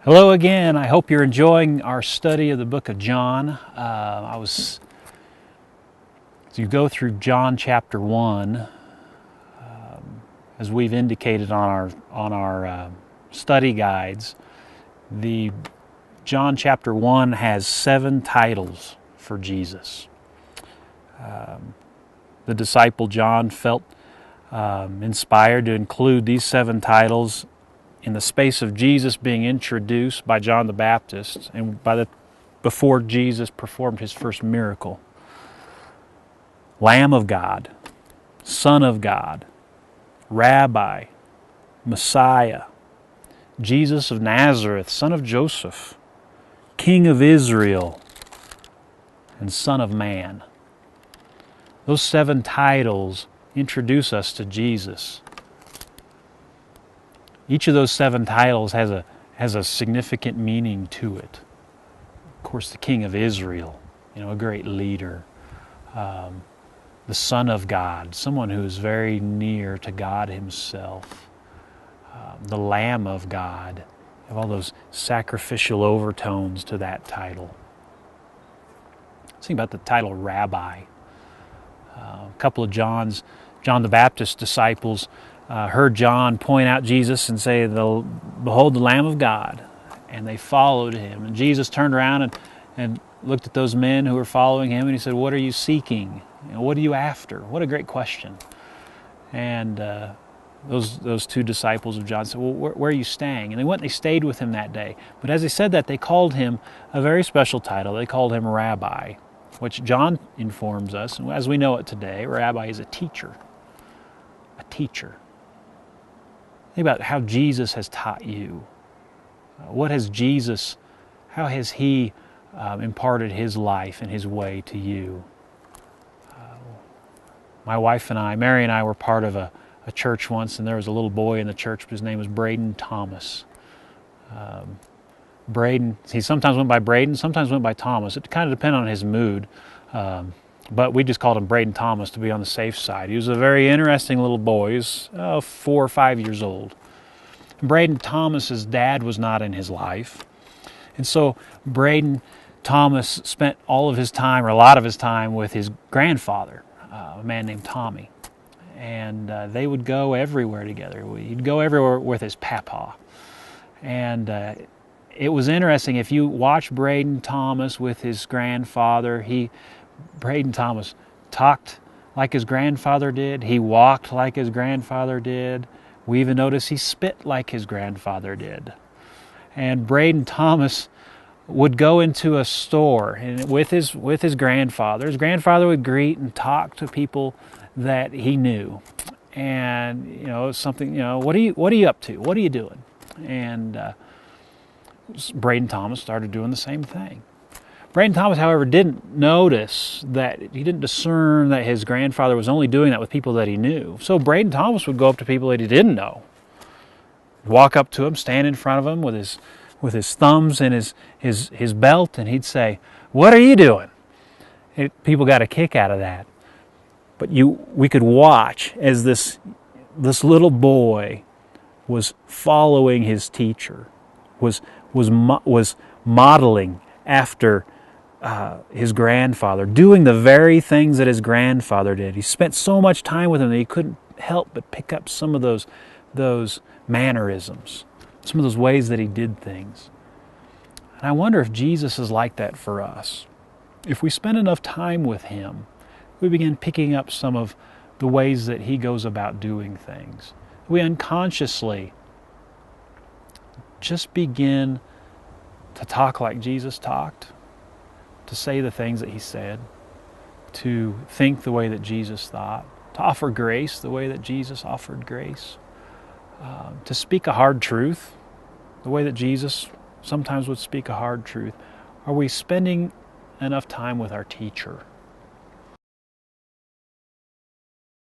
Hello again. I hope you're enjoying our study of the book of John. As you go through John chapter 1, as we've indicated on our study guides, the John chapter 1 has 7 titles for Jesus. The disciple John felt inspired to include these 7 titles in the space of Jesus being introduced by John the Baptist and before Jesus performed his first miracle. Lamb of God, Son of God, Rabbi, Messiah, Jesus of Nazareth, Son of Joseph, King of Israel, and Son of Man. Those 7 titles introduce us to Jesus. Each of those 7 titles has a significant meaning to it. Of course, the King of Israel, a great leader. The Son of God, someone who is very near to God Himself. The Lamb of God. You have all those sacrificial overtones to that title. Let's think about the title Rabbi. A couple of John the Baptist disciples heard John point out Jesus and say, "Behold the Lamb of God," and they followed him. And Jesus turned around and looked at those men who were following him, and he said, "What are you seeking? What are you after?" What a great question. And those 2 disciples of John said, "Well, where are you staying?" And they went and they stayed with him that day. But as they said that, they called him a very special title. They called him Rabbi, which John informs us, and as we know it today, Rabbi is a teacher. A teacher. Think about how Jesus has taught you. How has He imparted His life and His way to you? My wife and I, Mary and I, were part of a church once, and there was a little boy in the church, his name was Braden Thomas. Braden, he sometimes went by Braden, sometimes went by Thomas. It kind of depended on his mood. But we just called him Braden Thomas to be on the safe side. He was a very interesting little boy. He was 4 or 5 years old. Braden Thomas's dad was not in his life. And so Braden Thomas spent all of his time, or a lot of his time, with his grandfather, a man named Tommy. And they would go everywhere together. He'd go everywhere with his papa. And it was interesting, if you watch Braden Thomas with his grandfather, Braden Thomas talked like his grandfather did. He walked like his grandfather did. We even noticed he spit like his grandfather did. And Braden Thomas would go into a store and with his grandfather. His grandfather would greet and talk to people that he knew. And something, what are you up to? What are you doing? And Braden Thomas started doing the same thing. Braden Thomas, however, didn't discern that his grandfather was only doing that with people that he knew. So Braden Thomas would go up to people that he didn't know, walk up to him, stand in front of him with his thumbs in his belt, and he'd say, "What are you doing?" People got a kick out of that. But we could watch as this little boy was following his teacher, was modeling after his grandfather, doing the very things that his grandfather did. He spent so much time with him that he couldn't help but pick up some of those mannerisms, some of those ways that he did things. And I wonder if Jesus is like that for us. If we spend enough time with Him, we begin picking up some of the ways that He goes about doing things. We unconsciously just begin to talk like Jesus talked, to say the things that He said, to think the way that Jesus thought, to offer grace the way that Jesus offered grace, to speak a hard truth the way that Jesus sometimes would speak a hard truth. Are we spending enough time with our teacher?